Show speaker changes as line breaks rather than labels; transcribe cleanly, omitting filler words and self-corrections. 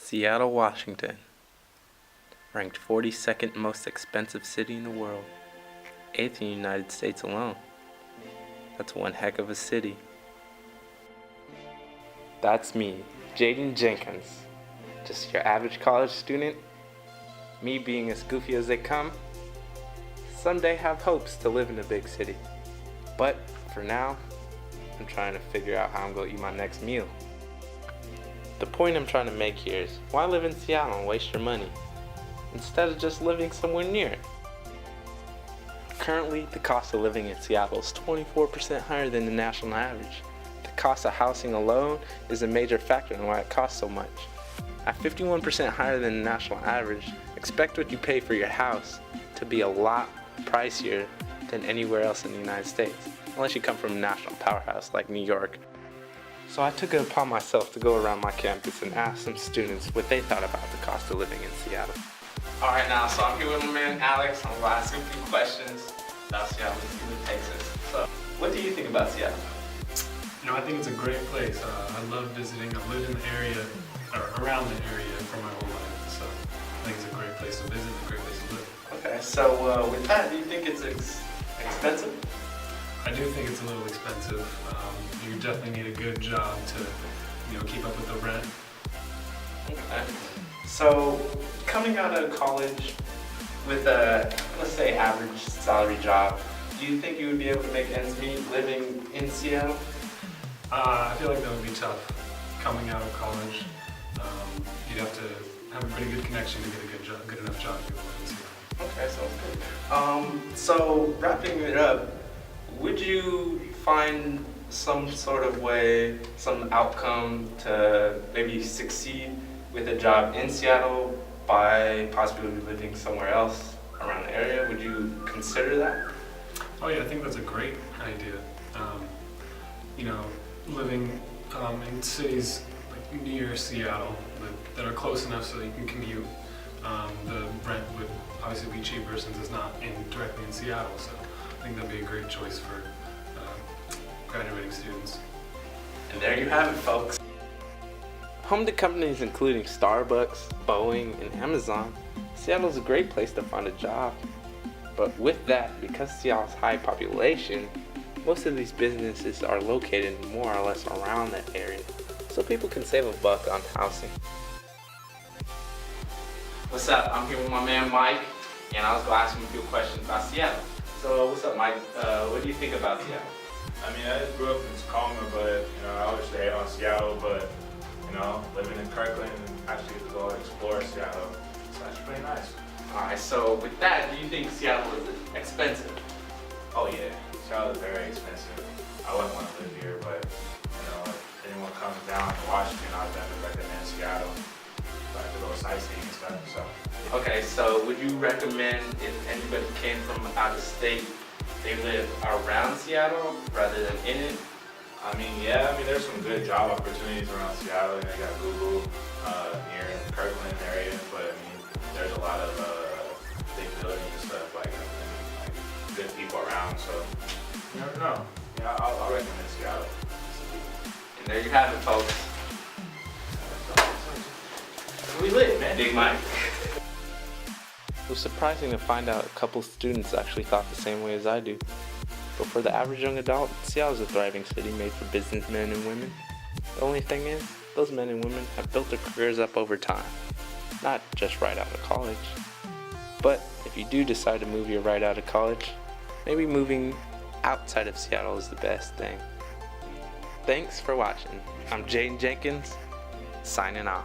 Seattle, Washington, ranked 42nd most expensive city in the world, 8th in the United States alone. That's one heck of a city. That's me, Jaden Jenkins, just your average college student, me being as goofy as they come. Someday have hopes to live in a big city, but for now, I'm trying to figure out how I'm going to eat my next meal. The point I'm trying to make here is, why live in Seattle and waste your money, instead of just living somewhere near it? Currently, the cost of living in Seattle is 24% higher than the national average. The cost of housing alone is a major factor in why it costs so much. At 51% higher than the national average, expect what you pay for your house to be a lot pricier than anywhere else in the United States, unless you come from a national powerhouse like New York. So I took it upon myself to go around my campus and ask some students what they thought about the cost of living in Seattle. Alright, now, so I'm here with my man Alex. I'm going to ask him a few questions about Seattle and see what it takes us. So, what do you think about Seattle?
You know, I think it's a great place. I love visiting. I've lived in the area, or around the area for my whole life. So I think it's a great place to visit and a great place to live.
Okay, so with that, do you think it's expensive?
I do think it's a little expensive. You definitely need a good job to, keep up with the rent.
Okay. So, coming out of college with a, let's say, average salary job, do you think you would be able to make ends meet living in Seattle?
I feel like that would be tough. Coming out of college, you'd have to have a pretty good connection to get a good enough job to be able to live in Seattle.
Okay, sounds good. So, wrapping it up, would you find some sort of way, some outcome to maybe succeed with a job in Seattle by possibly living somewhere else around the area? Would you consider that?
Oh yeah, I think that's a great idea. Living in cities like near Seattle that are close enough so you can commute. The rent would obviously be cheaper since it's not directly in Seattle, so I think that'd be a great choice for graduating students.
And there you have it, folks. Home to companies including Starbucks, Boeing, and Amazon, Seattle is a great place to find a job. But with that, because Seattle's high population, most of these businesses are located more or less around that area, so people can save a buck on housing. What's up? I'm here with my man Mike, and I was going to ask him a few questions about Seattle. So what's up, Mike? What do you think about Seattle?
I mean, I just grew up in Tacoma, but I always stay on Seattle, but living in Kirkland and actually get to go explore Seattle, so that's pretty nice.
Alright, so with that, do you think Seattle is expensive?
Oh yeah, Seattle is very expensive. I wouldn't want to live here, but if anyone comes down to Washington, I'd definitely recommend Seattle. So I have to go sightseeing and stuff, so.
Okay, so would you recommend if anybody came from out of state, they live around Seattle rather than in it?
There's some good job opportunities around Seattle. They got Google near Kirkland area, but there's a lot of big buildings and stuff like good people around. So you never know. Yeah, I'll recommend Seattle.
And there you have it, folks.
We lit, man.
Big Mike. It was surprising to find out a couple students actually thought the same way as I do. But for the average young adult, Seattle's a thriving city made for businessmen and women. The only thing is, those men and women have built their careers up over time, not just right out of college. But if you do decide to move here right out of college, maybe moving outside of Seattle is the best thing. Thanks for watching. I'm Jaden Jenkins, signing off.